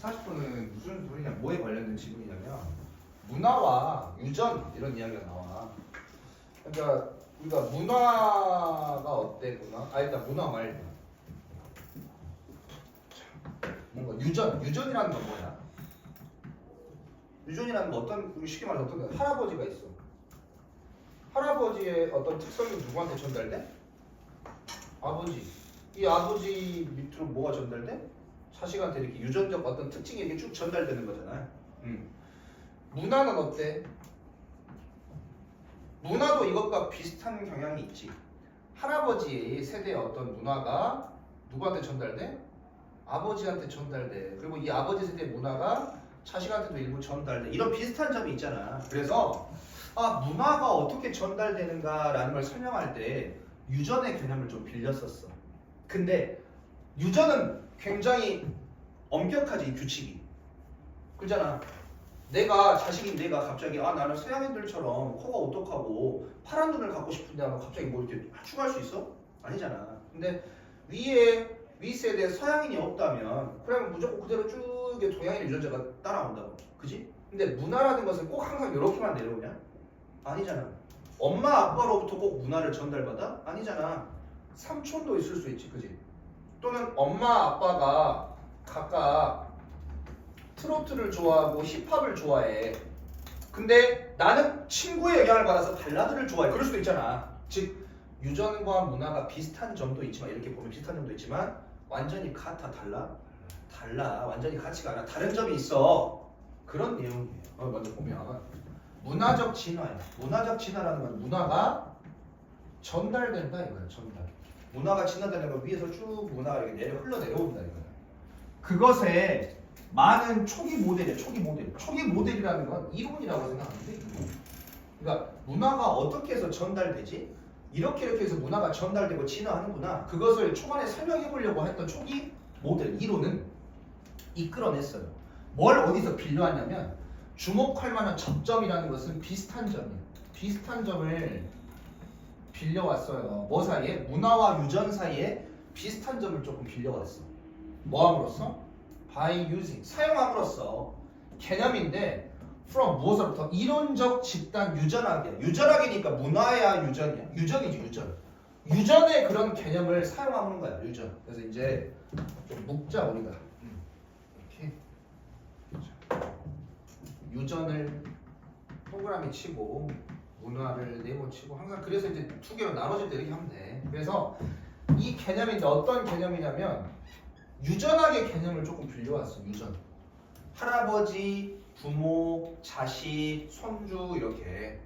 40분은 무슨 소리냐, 뭐에 관련된 지문이냐면 문화와 유전 이런 이야기가 나와. 그러니까 우리가 문화가 어때? 일단 문화 말고 뭔가 유전이라는 건 뭐야? 유전이라는 건 어떤, 우리 쉽게 말해서 어떤 거야? 할아버지가 있어. 할아버지의 어떤 특성이 누구한테 전달돼? 아버지. 이 아버지 밑으로 뭐가 전달돼? 자식한테 이렇게 유전적 어떤 특징이 이렇게 쭉 전달되는 거잖아요. 문화는 어때? 문화도 이것과 비슷한 경향이 있지. 할아버지의 세대의 어떤 문화가 누구한테 전달돼? 아버지한테 전달돼. 그리고 이 아버지 세대의 문화가 자식한테도 일부 전달돼. 이런 비슷한 점이 있잖아. 그래서 문화가 어떻게 전달되는가라는 걸 설명할 때 유전의 개념을 좀 빌렸었어. 근데 유전은 굉장히 엄격하지, 규칙이. 그렇잖아. 자식인 내가 갑자기 나는 서양인들처럼 코가 오똑하고 파란 눈을 갖고 싶은데 하면 갑자기 뭐 이렇게 추가할 수 있어? 아니잖아. 근데 윗세대에 서양인이 없다면 그러면 무조건 그대로 쭉 동양인 유전자가 따라온다고. 그지? 근데 문화라는 것은 꼭 항상 이렇게만 내려오냐? 아니잖아. 엄마 아빠로부터 꼭 문화를 전달받아? 아니잖아. 삼촌도 있을 수 있지. 그지? 또는 엄마 아빠가 각각 트로트를 좋아하고 힙합을 좋아해. 근데 나는 친구의 영향을 받아서 발라드를 좋아해. 그럴 수도 있잖아. 즉 유전과 문화가 비슷한 점도 있지만, 이렇게 보면 비슷한 점도 있지만 완전히 같아? 달라. 완전히 같지가 않아. 다른 점이 있어. 그런 내용이에요. 먼저 보면 문화적 진화야. 문화적 진화라는 건 문화가 전달된다 이거야. 전달. 문화가 진화되는 건 위에서 쭉 문화가 이렇게 흘러내려온다 이거야. 그것에 많은 초기 모델이야. 초기 모델이라는 건 이론이라고 생각하면 돼. 그러니까 문화가 어떻게 해서 전달되지? 이렇게 해서 문화가 전달되고 진화하는구나. 그것을 초반에 설명해 보려고 했던 초기 모델, 이론은 이끌어냈어요. 뭘 어디서 빌려왔냐면 주목할 만한 접점이라는 것은 비슷한 점이에요. 비슷한 점을 빌려왔어요. 뭐 사이에? 문화와 유전 사이에 비슷한 점을 조금 빌려왔어. 뭐 함으로써? by using, 사용함으로써. 개념인데 from 무엇으로부터? 이론적 집단 유전학이야. 유전학이니까 문화야 유전이야. 유전이지 유전. 유전의 그런 개념을 사용하는 거야. 유전. 그래서 이제 좀 묶자 우리가. 이렇게 유전을 동그라미 치고 문화를 네모 치고 항상 그래서 이제 두 개로 나눠질 때 이렇게 하면 돼. 그래서 이 개념인데 어떤 개념이냐면 유전학의 개념을 조금 빌려왔어. 유전. 할아버지, 부모, 자식, 손주 이렇게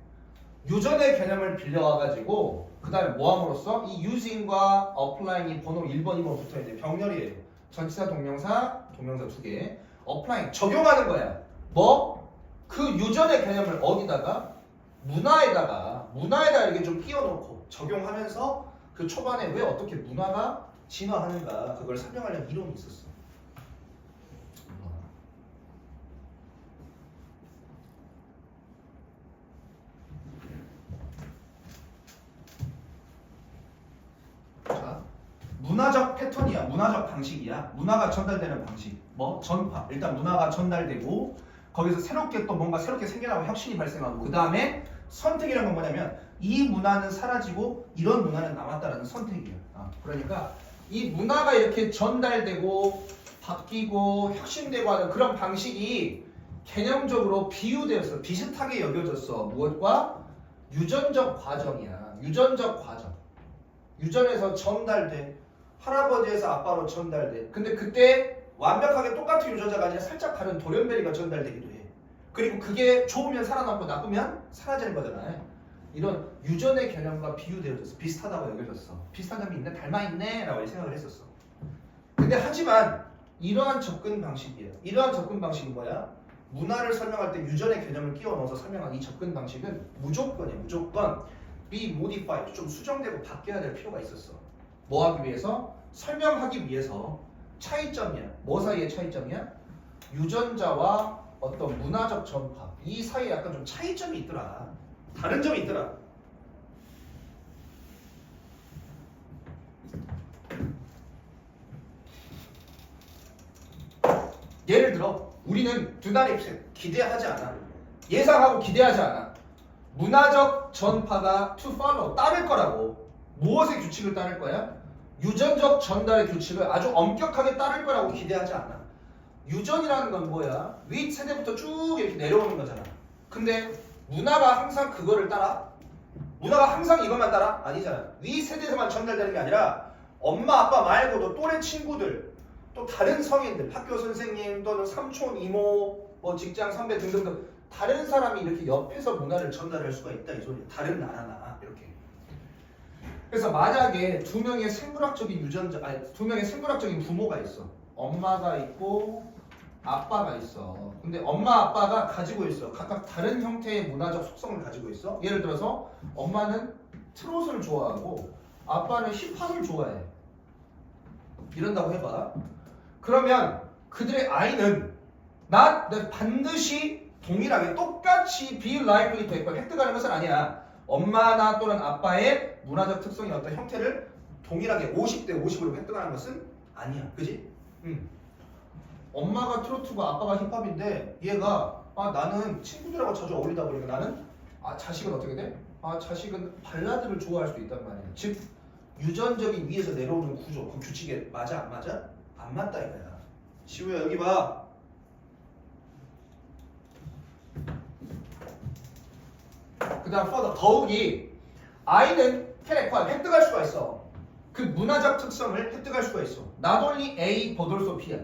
유전의 개념을 빌려와가지고 그 다음에 뭐함으로써 이 using과 applying이 번호 1번, 2번 붙어 이제 병렬이에요. 전치사, 동명사 두 개. applying 적용하는 거야. 뭐? 그 유전의 개념을 어디다가? 문화에다가 이렇게 좀 끼워놓고 적용하면서 그 초반에 왜 어떻게 문화가 진화하는가 그걸 설명하려는 이론이 있었어. 자, 문화적 패턴이야. 문화적 방식이야. 문화가 전달되는 방식. 뭐? 전파. 일단 문화가 전달되고 거기서 새롭게 또 뭔가 새롭게 생겨나고 혁신이 발생하고 그 다음에 선택이라는 건 뭐냐면 이 문화는 사라지고 이런 문화는 남았다라는 선택이야. 그러니까 이 문화가 이렇게 전달되고 바뀌고 혁신되고 하는 그런 방식이 개념적으로 비유되었어. 비슷하게 여겨졌어. 무엇과? 유전적 과정이야. 유전적 과정. 유전에서 전달돼. 할아버지에서 아빠로 전달돼. 근데 그때 완벽하게 똑같은 유전자가 아니라 살짝 다른 돌연변이가 전달되기도 해. 그리고 그게 좋으면 살아남고 나쁘면 사라지는 거잖아요. 이런 유전의 개념과 비유되어졌어. 비슷하다고 여겨졌어. 비슷한 점이 있네, 닮아있네 라고 생각을 했었어. 근데 하지만 이러한 접근 방식이에요. 이러한 접근 방식은 뭐야? 문화를 설명할 때 유전의 개념을 끼워 넣어서 설명한 이 접근 방식은 무조건이에요. 무조건 be modified, 좀 수정되고 바뀌어야 될 필요가 있었어. 뭐 하기 위해서? 설명하기 위해서. 차이점이야. 뭐 사이의 차이점이야? 유전자와 어떤 문화적 전파, 이 사이에 약간 좀 차이점이 있더라. 다른 점이 있더라. 예를 들어 우리는 두나리 기대하지 않아. 예상하고 기대하지 않아. 문화적 전파가 to follow 따를 거라고. 무엇의 규칙을 따를 거야? 유전적 전달의 규칙을 아주 엄격하게 따를 거라고 기대하지 않아. 유전이라는 건 뭐야? 윗 세대부터 쭉 이렇게 내려오는 거잖아. 근데 문화가 항상 그거를 따라? 문화가 항상 이것만 따라? 아니잖아. 위 세대에서만 전달되는 게 아니라 엄마 아빠 말고도 또래 친구들, 또 다른 성인들, 학교 선생님 또는 삼촌, 이모, 뭐 직장 선배 등등등 다른 사람이 이렇게 옆에서 문화를 전달할 수가 있다 이 소리야. 다른 나라나 이렇게. 그래서 만약에 두 명의 생물학적인 유전자, 아니 두 명의 생물학적인 부모가 있어. 엄마가 있고 아빠가 있어. 근데 엄마 아빠가 가지고 있어. 각각 다른 형태의 문화적 속성을 가지고 있어. 예를 들어서 엄마는 트롯을 좋아하고 아빠는 힙합을 좋아해. 이런다고 해봐. 그러면 그들의 아이는 나 반드시 동일하게 똑같이 be likely to have 획득하는 것은 아니야. 엄마나 또는 아빠의 문화적 특성의 어떤 형태를 동일하게 50대 50으로 획득하는 것은 아니야. 그지? 엄마가 트로트고 아빠가 힙합인데 얘가 나는 친구들하고 자주 어울리다 보니까 나는 자식은 어떻게 돼? 자식은 발라드를 좋아할 수도 있단 말이야. 즉 유전적인 위에서 내려오는 구조 그 규칙에 맞아 안 맞아? 안 맞다 이거야. 시우야 여기 봐. 그 다음 더욱이 아이는 캐릭터 획득할 수가 있어. 그 문화적 특성을 획득할 수가 있어. Not only A but also B야.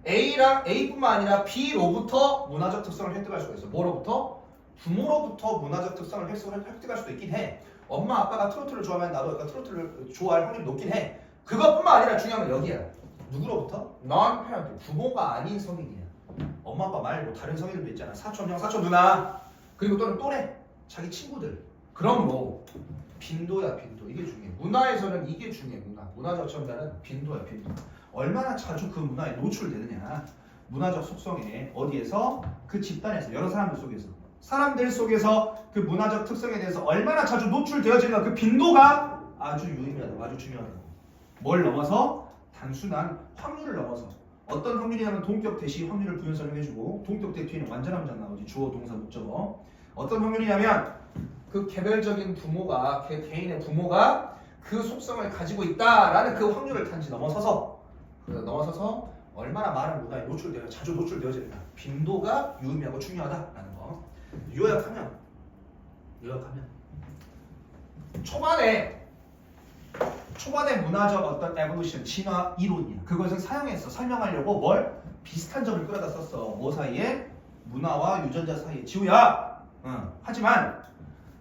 A랑 A뿐만 아니라 B로부터 문화적 특성을 획득할 수가 있어. 뭐로부터? 부모로부터 문화적 특성을 획득할 수도 있긴 해. 엄마 아빠가 트로트를 좋아하면 나도 트로트를 좋아할 확률이 높긴 해. 그것뿐만 아니라 중요한 건 여기야. 누구로부터? non-parent, 부모가 아닌 성인이야. 엄마 아빠 말고 다른 성인들도 있잖아. 사촌 형, 사촌 누나, 그리고 또는 또래, 자기 친구들. 그럼 뭐 빈도야 빈도. 이게 중요해. 문화에서는 이게 중요해. 문화적 전달은 빈도야 빈도. 얼마나 자주 그 문화에 노출되느냐. 문화적 속성에 어디에서? 그 집단에서, 여러 사람들 속에서 그 문화적 특성에 대해서 얼마나 자주 노출되어지는가. 그 빈도가 아주 유의미하다. 아주 중요하다. 뭘 넘어서? 단순한 확률을 넘어서. 어떤 확률이냐면 동격 대시 확률을 부연 설명해주고, 동격 대 뒤에는 완전한 문장 나오지. 주어 동사 목적어. 어떤 확률이냐면 그 개별적인 부모가, 개인의 부모가 그 속성을 가지고 있다라는 그 확률을 단지 넘어서서 얼마나 많은 문화에 자주 노출되어지는가. 빈도가 유의미하고 중요하다라는 거. 요약하면 초반에 문화적 어떤 에볼루션, 진화 이론이야. 그것을 사용해서 설명하려고 뭘? 비슷한 점을 끌어다 썼어. 뭐 사이에? 문화와 유전자 사이에. 지우야. 하지만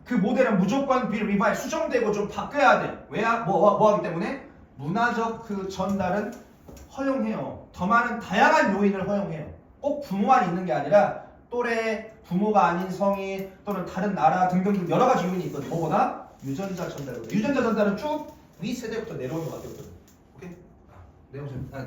그 모델은 무조건 be revised, 수정되고 좀 바뀌어야 돼. 왜야? 뭐 하기 때문에? 문화적 그 전달은 허용해요. 더 많은 다양한 요인을 허용해요. 꼭 부모만 있는 게 아니라 또래, 부모가 아닌 성인 또는 다른 나라 등등 여러 가지 요인이 있거든. 뭐보다? 유전자 전달보다. 유전자 전달은 쭉 윗세대부터 내려오는 것 같거든. 오케이? 내용 좀 하자.